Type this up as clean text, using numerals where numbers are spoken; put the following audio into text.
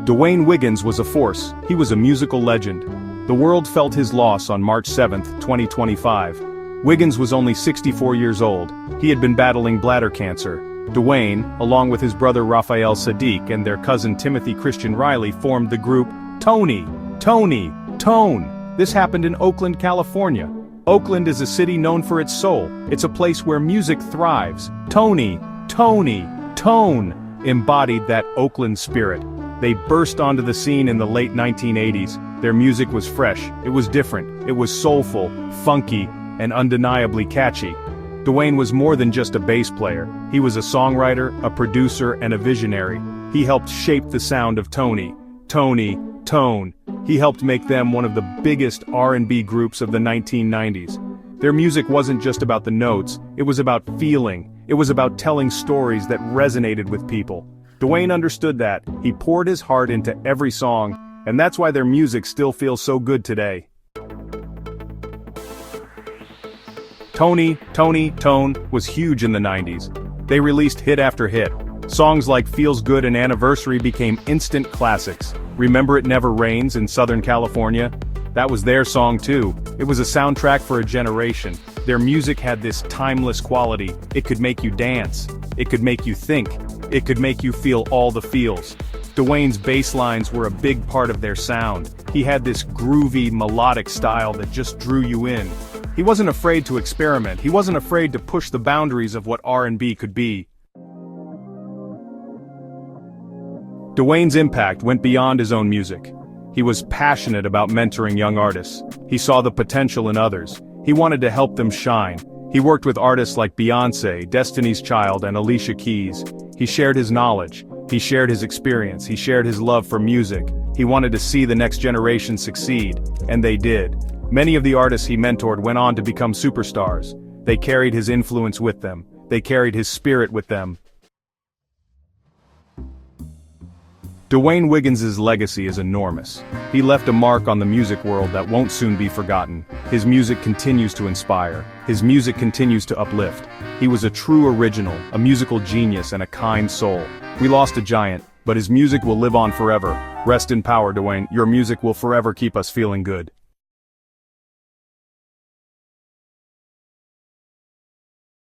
D'Wayne Wiggins was a force. He was a musical legend. The world felt his loss on March 7, 2025. Wiggins was only 64 years old. He had been battling bladder cancer. D'Wayne, along with his brother Raphael Sadiq and their cousin Timothy Christian Riley, formed the group Toni. Tone. This happened in Oakland, California. Oakland is a city known for its soul. It's a place where music thrives. Tone embodied that Oakland spirit. They burst onto the scene in the late 1980s. Their music was fresh, it was different, it was soulful, funky, and undeniably catchy. D'Wayne was more than just a bass player. He was a songwriter, a producer, and a visionary. He helped shape the sound of Tone. He helped make them one of the biggest R&B groups of the 1990s. Their music wasn't just about the notes, it was about feeling. It was about telling stories that resonated with people. D'Wayne understood that. He poured his heart into every song, and that's why their music still feels so good today. Tone was huge in the 90s. They released hit after hit. Songs like Feels Good and Anniversary became instant classics. Remember It Never Rains in Southern California? That was their song too. It was a soundtrack for a generation. Their music had this timeless quality. It could make you dance. It could make you think. It could make you feel all the feels. D'Wayne's bass lines were a big part of their sound. He had this groovy, melodic style that just drew you in. He wasn't afraid to experiment. He wasn't afraid to push the boundaries of what R&B could be. D'Wayne's impact went beyond his own music. He was passionate about mentoring young artists. He saw the potential in others. He wanted to help them shine. He worked with artists like Beyoncé, Destiny's Child, and Alicia Keys. He shared his knowledge. He shared his experience. He shared his love for music. He wanted to see the next generation succeed, and they did. Many of the artists he mentored went on to become superstars. They carried his influence with them. They carried his spirit with them. D'Wayne Wiggins' legacy is enormous. He left a mark on the music world that won't soon be forgotten. His music continues to inspire. His music continues to uplift. He was a true original, a musical genius, and a kind soul. We lost a giant, but his music will live on forever. Rest in power, D'Wayne. Your music will forever keep us feeling good.